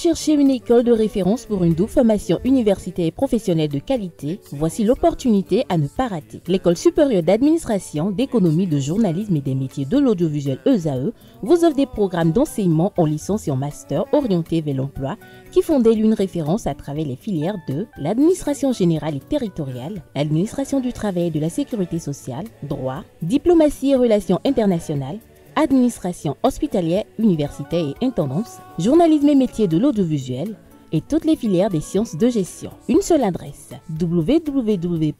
cherchez une école de référence pour une double formation universitaire et professionnelle de qualité? Voici l'opportunité à ne pas rater. L'École supérieure d'administration, d'économie, de journalisme et des métiers de l'audiovisuel ESAE vous offre des programmes d'enseignement en licence et en master orientés vers l'emploi qui font d'elle une référence à travers les filières de l'administration générale et territoriale, l'administration du travail et de la sécurité sociale, droit, diplomatie et relations internationales, administration hospitalière, universitaire et intendance, journalisme et métiers de l'audiovisuel et toutes les filières des sciences de gestion. Une seule adresse, www.esae.bj.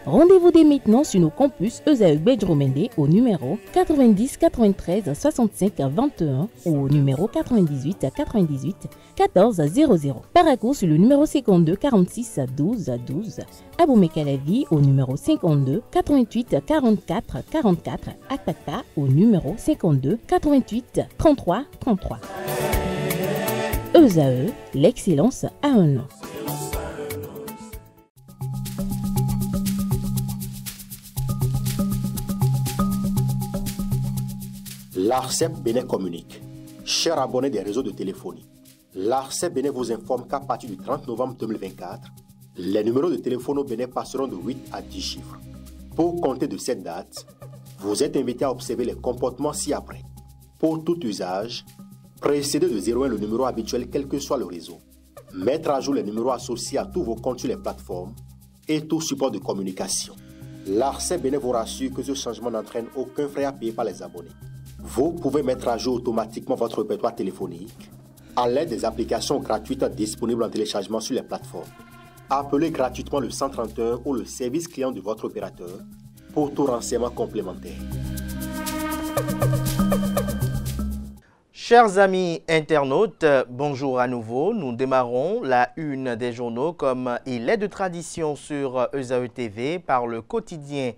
Rendez-vous dès maintenant sur nos campus ESAE Bedjromende au numéro 90 93 65 21 ou au numéro 98 98 14 00. Paracourt sur le numéro 52 46 12 12. Abomey-Calavi au numéro 52 88 44 44. Akpata au numéro 52 88 33 33. ESAE, l'excellence a un nom. L'ARCEP Bénin communique. Chers abonnés des réseaux de téléphonie, l'ARCEP Bénin vous informe qu'à partir du 30 novembre 2024, les numéros de téléphone au Bénin passeront de 8 à 10 chiffres. Pour compter de cette date, vous êtes invité à observer les comportements ci-après. Pour tout usage, précédez de 01 le numéro habituel quel que soit le réseau. Mettre à jour les numéros associés à tous vos comptes sur les plateformes et tout support de communication. L'ARCEP Bénin vous rassure que ce changement n'entraîne aucun frais à payer par les abonnés. Vous pouvez mettre à jour automatiquement votre répertoire téléphonique à l'aide des applications gratuites disponibles en téléchargement sur les plateformes. Appelez gratuitement le 131 ou le service client de votre opérateur pour tout renseignement complémentaire. Chers amis internautes, bonjour à nouveau. Nous démarrons la une des journaux comme il est de tradition sur ESAE TV par le quotidien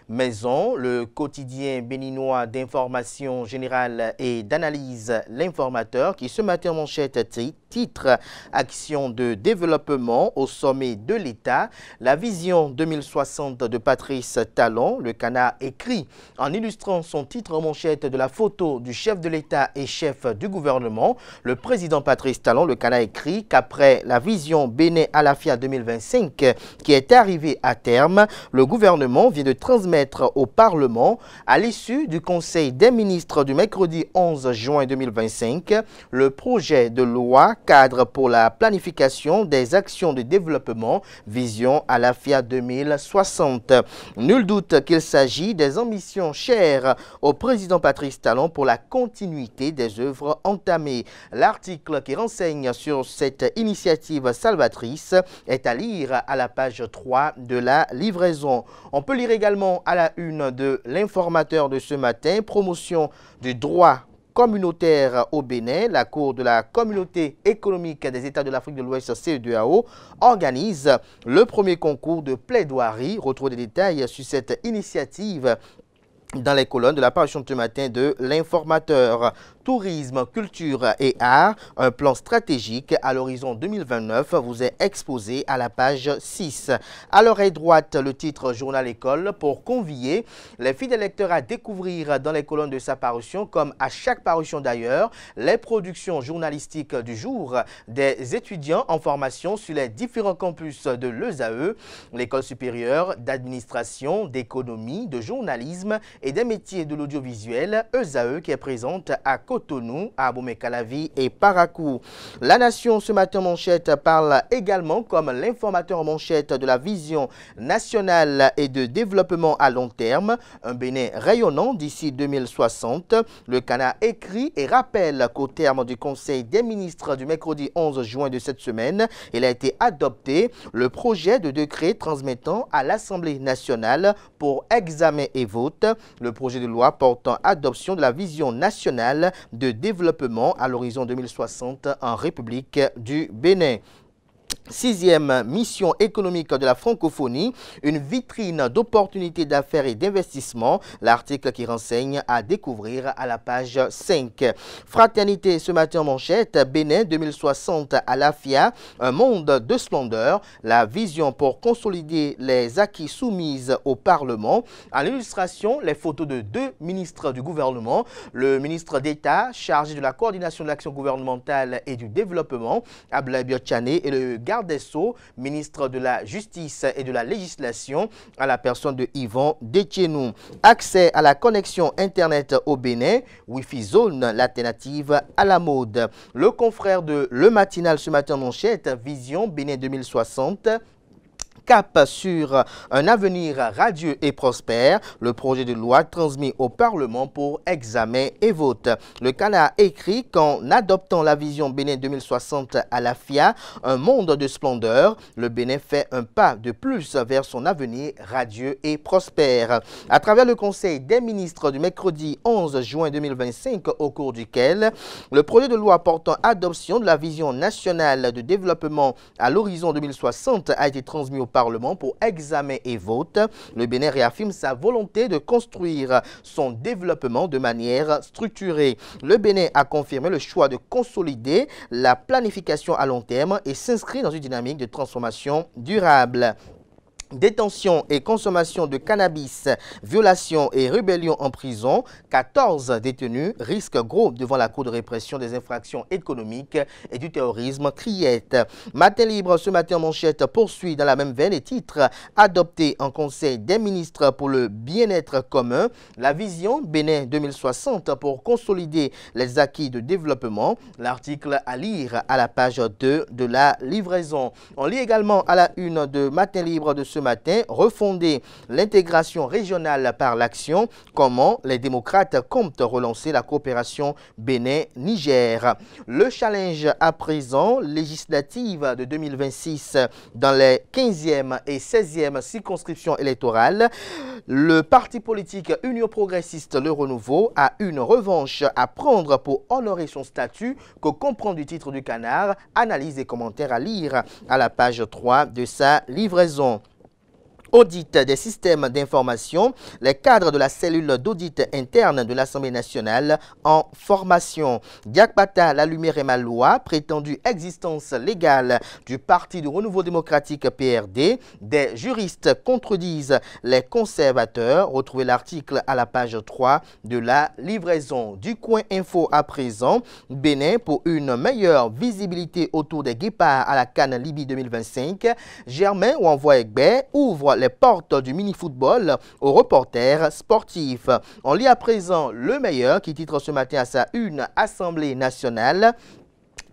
Maison, le quotidien béninois d'information générale et d'analyse L'Informateur qui ce matin manchette titre Action de développement au sommet de l'État, la vision 2060 de Patrice Talon. Le Canard écrit en illustrant son titre manchette de la photo du chef de l'État et chef du gouvernement, le président Patrice Talon. Le Canard écrit qu'après la vision Bénin Alafia 2025 qui est arrivée à terme, le gouvernement vient de transmettre au Parlement, à l'issue du Conseil des ministres du mercredi 11 juin 2025, le projet de loi cadre pour la planification des actions de développement Vision Alafia 2060. Nul doute qu'il s'agit des ambitions chères au président Patrice Talon pour la continuité des œuvres entamées. L'article qui renseigne sur cette initiative salvatrice est à lire à la page 3 de la livraison. On peut lire également à la une de L'Informateur de ce matin, promotion du droit communautaire au Bénin. La Cour de la Communauté économique des États de l'Afrique de l'Ouest, CEDEAO, organise le premier concours de plaidoirie. Retrouvez des détails sur cette initiative dans les colonnes de la parution de ce matin de L'Informateur. Tourisme, culture et art, un plan stratégique à l'horizon 2029 vous est exposé à la page 6. À l'oreille droite, le titre Journal École pour convier les fidèles lecteurs à découvrir dans les colonnes de sa parution, comme à chaque parution d'ailleurs, les productions journalistiques du jour des étudiants en formation sur les différents campus de l'ESAE, l'école supérieure d'administration, d'économie, de journalisme et des métiers de l'audiovisuel, ESAE qui est présente à Cotonou, à Abomey-Calavi et Paracourt. La Nation ce matin manchette parle également comme l'informateur manchette de la vision nationale et de développement à long terme, un Bénin rayonnant d'ici 2060. Le Canard écrit et rappelle qu'au terme du Conseil des ministres du mercredi 11 juin de cette semaine, il a été adopté le projet de décret transmettant à l'Assemblée nationale pour examen et vote le projet de loi portant adoption de la vision nationale de développement à l'horizon 2060 en République du Bénin. 6e mission économique de la francophonie, une vitrine d'opportunités d'affaires et d'investissement. L'article qui renseigne à découvrir à la page 5. Fraternité ce matin en manchette, Bénin 2060 à l'AFIA, un monde de splendeur, la vision pour consolider les acquis soumises au Parlement. En illustration, les photos de 2 ministres du gouvernement, le ministre d'État chargé de la coordination de l'action gouvernementale et du développement, Abdoulaye Biotchane, et le garde des Sceaux, ministre de la Justice et de la Législation, à la personne de Yvon Détienou. Accès à la connexion Internet au Bénin, Wi-Fi Zone, l'alternative à la mode. Le confrère de Le Matinal ce matin en manchette, Vision Bénin 2060. Cap sur un avenir radieux et prospère, le projet de loi transmis au Parlement pour examen et vote. Le Canard écrit qu'en adoptant la vision Bénin 2060 à la FIA, un monde de splendeur, le Bénin fait un pas de plus vers son avenir radieux et prospère. À travers le Conseil des ministres du mercredi 11 juin 2025, au cours duquel le projet de loi portant adoption de la vision nationale de développement à l'horizon 2060 a été transmis au Parlement pour examen et vote. Le Bénin réaffirme sa volonté de construire son développement de manière structurée. Le Bénin a confirmé le choix de consolider la planification à long terme et s'inscrit dans une dynamique de transformation durable. Détention et consommation de cannabis, violation et rébellion en prison, 14 détenus risquent gros devant la Cour de répression des infractions économiques et du terrorisme Criette. Matin libre ce matin en manchette poursuit dans la même veine les titres adoptés en Conseil des ministres pour le bien-être commun, la vision Bénin 2060 pour consolider les acquis de développement, l'article à lire à la page 2 de la livraison. On lit également à la une de Matin libre de ce matin, refonder l'intégration régionale par l'action, comment les démocrates comptent relancer la coopération Bénin-Niger. Le challenge à présent, législative de 2026 dans les 15e et 16e circonscriptions électorales, le parti politique Union progressiste Le Renouveau a une revanche à prendre pour honorer son statut que comprend du titre du Canard, analyse et commentaires à lire à la page 3 de sa livraison. Audit des systèmes d'information, les cadres de la cellule d'audit interne de l'Assemblée nationale en formation. Diakbata, la lumière et ma loi, prétendue existence légale du Parti du Renouveau démocratique PRD. Des juristes contredisent les conservateurs. Retrouvez l'article à la page 3 de la livraison. Du Coin Info à présent, Bénin pour une meilleure visibilité autour des guépards à la CAN Libye 2025. Germain Ouenvoie-Egbe ouvre les portes du mini-football aux reporters sportifs. On lit à présent le meilleur qui titre ce matin à sa une Assemblée nationale.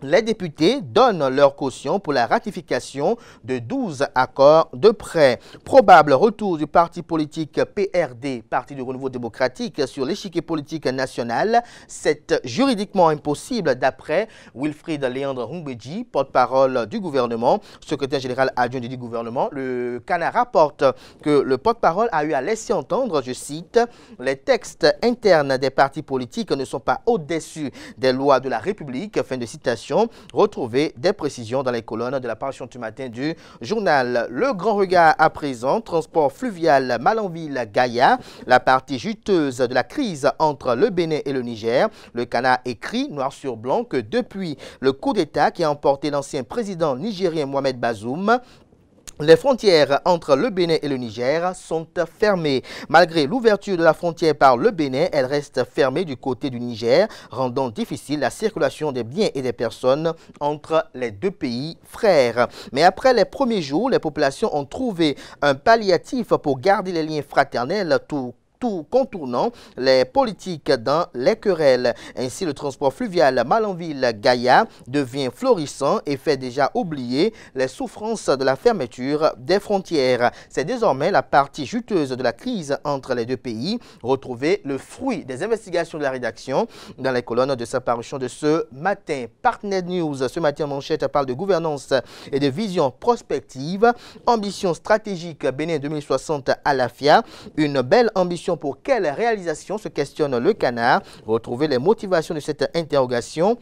Les députés donnent leur caution pour la ratification de 12 accords de prêt. Probable retour du parti politique PRD, Parti du Renouveau démocratique, sur l'échiquier politique national. C'est juridiquement impossible d'après Wilfried Léandre Humbeji, porte-parole du gouvernement, secrétaire général adjoint du gouvernement. Le Canard rapporte que le porte-parole a eu à laisser entendre, je cite, « Les textes internes des partis politiques ne sont pas au-dessus des lois de la République », fin de citation. Retrouvez des précisions dans les colonnes de la parution du matin du journal. Le grand regard à présent, transport fluvial Malanville-Gaïa, la partie juteuse de la crise entre le Bénin et le Niger. Le Canard écrit noir sur blanc que depuis le coup d'État qui a emporté l'ancien président nigérien Mohamed Bazoum, les frontières entre le Bénin et le Niger sont fermées. Malgré l'ouverture de la frontière par le Bénin, elle reste fermée du côté du Niger, rendant difficile la circulation des biens et des personnes entre les deux pays frères. Mais après les premiers jours, les populations ont trouvé un palliatif pour garder les liens fraternels tout contournant les politiques dans les querelles. Ainsi, le transport fluvial Malanville-Gaïa devient florissant et fait déjà oublier les souffrances de la fermeture des frontières. C'est désormais la partie juteuse de la crise entre les deux pays. Retrouvez le fruit des investigations de la rédaction dans les colonnes de sa parution de ce matin. Partner News, ce matin en manchette, parle de gouvernance et de vision prospective. Ambition stratégique Bénin 2060 à l'AFIA. Une belle ambition pour quelle réalisation, se questionne le Canard. Retrouvez les motivations de cette interrogation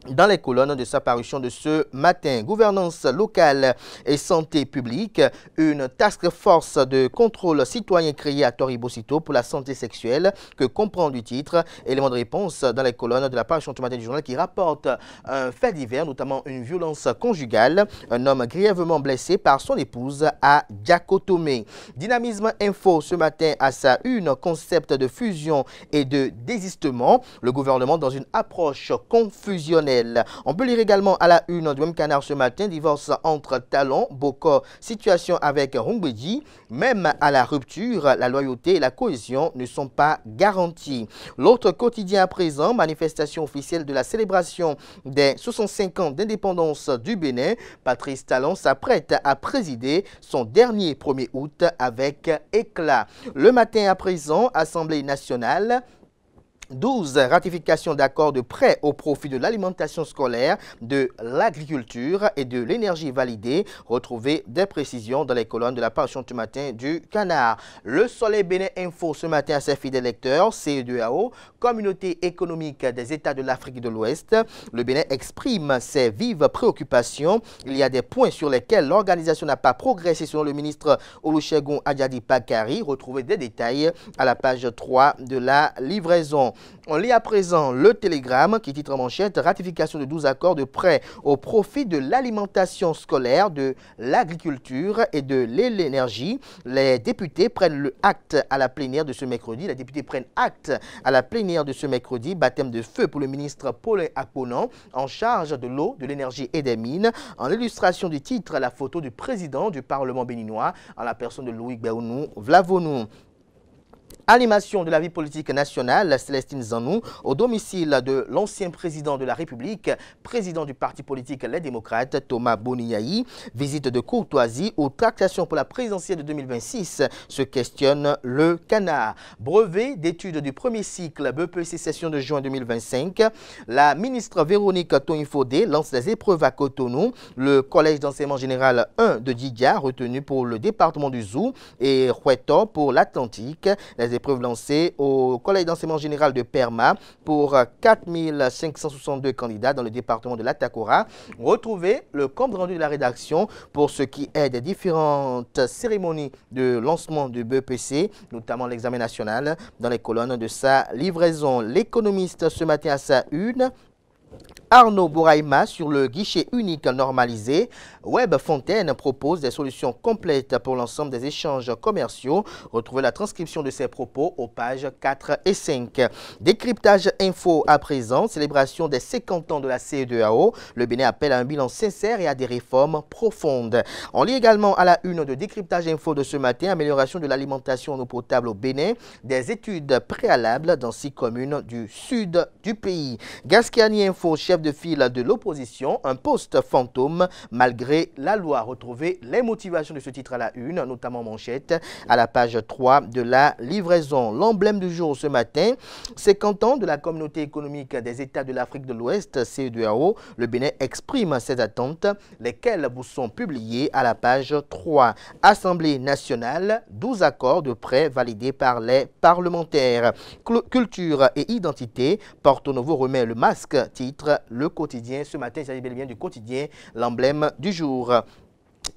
Dans les colonnes de sa parution de ce matin, gouvernance locale et santé publique, une task force de contrôle citoyen créée à Toribosito pour la santé sexuelle que comprend du titre, élément de réponse dans les colonnes de la parution ce matin du journal qui rapporte un fait divers, notamment une violence conjugale, un homme grièvement blessé par son épouse à Diakotomé. Dynamisme Info ce matin à sa une, concept de fusion et de désistement, le gouvernement dans une approche confusionnelle. On peut lire également à la une du même canard ce matin, divorce entre Talon, Boko, situation avec Rungbeji. Même à la rupture, la loyauté et la cohésion ne sont pas garanties. L'autre quotidien à présent, manifestation officielle de la célébration des 65 ans d'indépendance du Bénin. Patrice Talon s'apprête à présider son dernier 1er août avec éclat. Le matin à présent, Assemblée nationale. 12 ratifications d'accords de prêt au profit de l'alimentation scolaire, de l'agriculture et de l'énergie validée. Retrouvez des précisions dans les colonnes de la parution ce matin du Canard. Le Soleil Bénin Info ce matin à ses fidèles lecteurs, CE2AO, Communauté économique des États de l'Afrique de l'Ouest. Le Bénin exprime ses vives préoccupations. Il y a des points sur lesquels l'organisation n'a pas progressé selon le ministre Olusegun Ajadi Bakari. Retrouvez des détails à la page 3 de la livraison. On lit à présent le Télégramme qui titre en manchette « Ratification de 12 accords de prêt au profit de l'alimentation scolaire, de l'agriculture et de l'énergie ». Les députés prennent le acte à la plénière de ce mercredi. Les députés prennent acte à la plénière de ce mercredi. Baptême de feu pour le ministre Paulin Akponan en charge de l'eau, de l'énergie et des mines. En illustration du titre, la photo du président du Parlement béninois en la personne de Louis Béounou Vlavonou. Animation de la vie politique nationale, Célestine Zanou, au domicile de l'ancien président de la République, président du parti politique Les Démocrates, Thomas Boniaï. Visite de courtoisie aux tractations pour la présidentielle de 2026, se questionne le Canard. Brevet d'études du premier cycle, BEPC session de juin 2025. La ministre Véronique Toinfodé lance les épreuves à Cotonou. Le collège d'enseignement général 1 de Didia, retenu pour le département du Zou, et Hueto pour l'Atlantique. Les épreuves lancées au Collège d'enseignement général de Perma pour 4562 candidats dans le département de l'Atakora. Retrouvez le compte rendu de la rédaction pour ce qui est des différentes cérémonies de lancement du BEPC, notamment l'examen national, dans les colonnes de sa livraison. L'économiste ce matin à sa une. Arnaud Bouraïma sur le guichet unique normalisé. Web Fontaine propose des solutions complètes pour l'ensemble des échanges commerciaux. Retrouvez la transcription de ses propos aux pages 4 et 5. Décryptage info à présent. Célébration des 50 ans de la CE2AO. Le Bénin appelle à un bilan sincère et à des réformes profondes. On lit également à la une de Décryptage info de ce matin. Amélioration de l'alimentation en eau potable au Bénin. Des études préalables dans 6 communes du sud du pays. Gascani Info, chef de file de l'opposition, un poste fantôme malgré la loi. Retrouvez les motivations de ce titre à la une, notamment manchette, à la page 3 de la livraison. L'emblème du jour ce matin, 50 ans de la communauté économique des États de l'Afrique de l'Ouest, CE2AO. Le Bénin exprime ses attentes, lesquelles vous sont publiées à la page 3. Assemblée nationale, 12 accords de prêt validés par les parlementaires. Culture et identité, Porto Novo remet le masque, titre Le Quotidien. Ce matin, il s'agit bel et bien du quotidien, l'emblème du jour.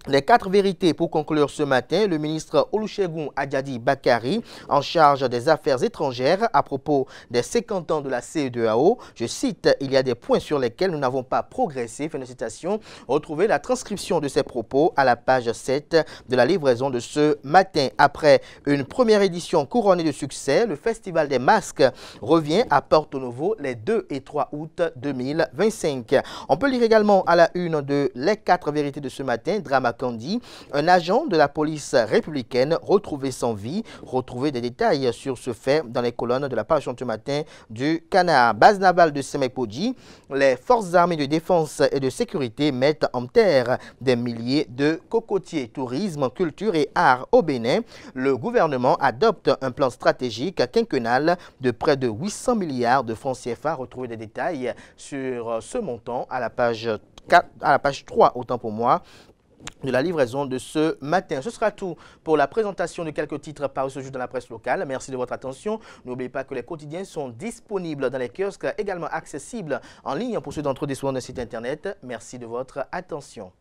Les 4 vérités pour conclure ce matin, le ministre Olusegun Ajadi Bakari en charge des affaires étrangères à propos des 50 ans de la CE2AO. Je cite, il y a des points sur lesquels nous n'avons pas progressé. Fin de citation. Retrouvez la transcription de ces propos à la page 7 de la livraison de ce matin. Après une première édition couronnée de succès, le Festival des masques revient à Porto Novo les 2 et 3 août 2025. On peut lire également à la une de Les 4 vérités de ce matin, Drama Kandi, un agent de la police républicaine retrouvé sans vie. Retrouvez des détails sur ce fait dans les colonnes de la page ce matin du Canard. Base navale de Semekpodji, les forces armées de défense et de sécurité mettent en terre des milliers de cocotiers. Tourisme, culture et art au Bénin. Le gouvernement adopte un plan stratégique quinquennal de près de 800 milliards de francs CFA. Retrouvez des détails sur ce montant à la page 4, à la page 3, autant pour moi, de la livraison de ce matin. Ce sera tout pour la présentation de quelques titres parus ce jour dans la presse locale. Merci de votre attention. N'oubliez pas que les quotidiens sont disponibles dans les kiosques, également accessibles en ligne pour ceux d'entre eux des soins de site internet. Merci de votre attention.